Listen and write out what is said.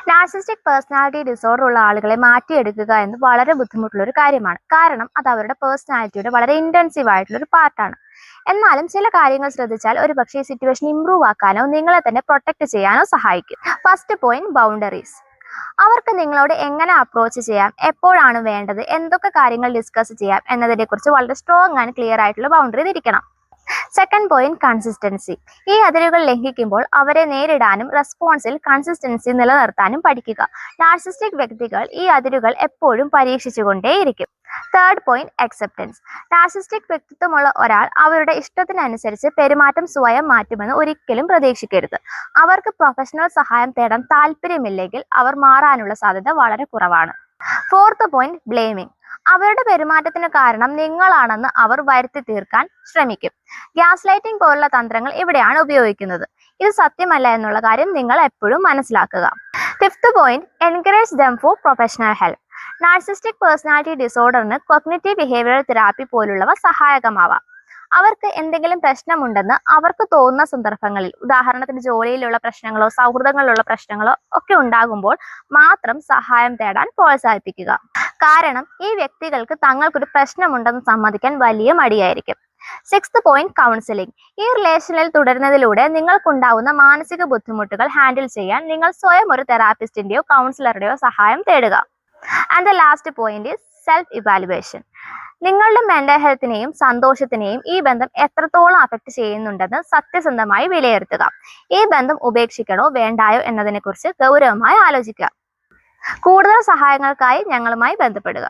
Narcissistic personality disorder ഉള്ള ആളുകളെ മാറ്റിയെടുക്കുക എന്ന് വളരെ ബുദ്ധിമുട്ടുള്ള ഒരു കാര്യമാണ്. കാരണം അത് അവരുടെ പേഴ്സണാലിറ്റിയുടെ വളരെ ഇന്റൻസീവ് ആയിട്ടുള്ള ഒരു പാർട്ടാണ്. എന്നാലും ചില കാര്യങ്ങൾ ശ്രദ്ധിച്ചാൽ ഒരുപക്ഷെ ഈ സിറ്റുവേഷൻ ഇംപ്രൂവ് ആക്കാനോ നിങ്ങളെ തന്നെ പ്രൊട്ടക്ട് ചെയ്യാനോ സഹായിക്കും. First point, boundaries. അവർക്ക് നിങ്ങളോട് എങ്ങനെ അപ്രോച്ച് ചെയ്യാം, എപ്പോഴാണ് വേണ്ടത്, എന്തൊക്കെ കാര്യങ്ങൾ ഡിസ്കസ് ചെയ്യാം എന്നതിനെക്കുറിച്ച് വളരെ സ്ട്രോങ് ആൻഡ് ക്ലിയർ ആയിട്ടുള്ള ബൗണ്ടറി തിരിക്കണം. Second point, consistency. ഈ അതിരുകൾ ലംഘിക്കുമ്പോൾ അവരെ നേരിടാനും റെസ്പോൺസിൽ കൺസിസ്റ്റൻസി നിലനിർത്താനും പഠിക്കുക. നാർസിസ്റ്റിക് വ്യക്തികൾ ഈ അതിരുകൾ എപ്പോഴും പരീക്ഷിച്ചുകൊണ്ടേയിരിക്കും. Third point, acceptance. നാർസിസ്റ്റിക് വ്യക്തിത്വമുള്ള ഒരാൾ അവരുടെ ഇഷ്ടത്തിനനുസരിച്ച് പെരുമാറ്റം സ്വയം മാറ്റുമെന്ന് ഒരിക്കലും പ്രതീക്ഷിക്കരുത്. അവർക്ക് പ്രൊഫഷണൽ സഹായം തേടാൻ താല്പര്യമില്ലെങ്കിൽ അവർ മാറാനുള്ള സാധ്യത വളരെ കുറവാണ്. Fourth point, blaming. അവരുടെ പെരുമാറ്റത്തിന് കാരണം നിങ്ങളാണെന്ന് അവർ വരുത്തി തീർക്കാൻ ശ്രമിക്കും. ഗ്യാസ് ലൈറ്റിംഗ് പോലുള്ള തന്ത്രങ്ങൾ ഇവിടെയാണ് ഉപയോഗിക്കുന്നത്. ഇത് സത്യമല്ല എന്നുള്ള കാര്യം നിങ്ങൾ എപ്പോഴും മനസ്സിലാക്കുക. Fifth point, encourage them for professional help. Narcissistic personality ഡിസോർഡറിന് കോഗ്നിറ്റീവ് ബിഹേവിയറൽ തെറാപ്പി പോലുള്ളവ സഹായകമാവാം. അവർക്ക് എന്തെങ്കിലും പ്രശ്നമുണ്ടെന്ന് അവർക്ക് തോന്നുന്ന സന്ദർഭങ്ങളിൽ, ഉദാഹരണത്തിന് ജോലിയിലുള്ള പ്രശ്നങ്ങളോ സൗഹൃദങ്ങളിലുള്ള പ്രശ്നങ്ങളോ ഒക്കെ ഉണ്ടാകുമ്പോൾ മാത്രം സഹായം തേടാൻ പ്രോത്സാഹിപ്പിക്കുക. കാരണം ഈ വ്യക്തികൾക്ക് തങ്ങൾക്കൊരു പ്രശ്നമുണ്ടെന്ന് സമ്മതിക്കാൻ വലിയ മടിയായിരിക്കും. Sixth point, counselling. ഈ റിലേഷനിൽ തുടരുന്നതിലൂടെ നിങ്ങൾക്കുണ്ടാവുന്ന മാനസിക ബുദ്ധിമുട്ടുകൾ ഹാൻഡിൽ ചെയ്യാൻ നിങ്ങൾ സ്വയം ഒരു തെറാപ്പിസ്റ്റിന്റെയോ കൗൺസിലറുടെയോ സഹായം തേടുക. And the last point is self evaluation. നിങ്ങളുടെ മെന്റൽ ഹെൽത്തിനെയും സന്തോഷത്തിനെയും ഈ ബന്ധം എത്രത്തോളം അഫക്റ്റ് ചെയ്യുന്നുണ്ടെന്ന് സത്യസന്ധമായി വിലയിരുത്തുക. ഈ ബന്ധം ഉപേക്ഷിക്കണോ വേണ്ടായോ എന്നതിനെക്കുറിച്ച് ഗൗരവമായി ആലോചിക്കുക. കൂടുതൽ സഹായങ്ങൾക്കായി ഞങ്ങളുമായി ബന്ധപ്പെടുക.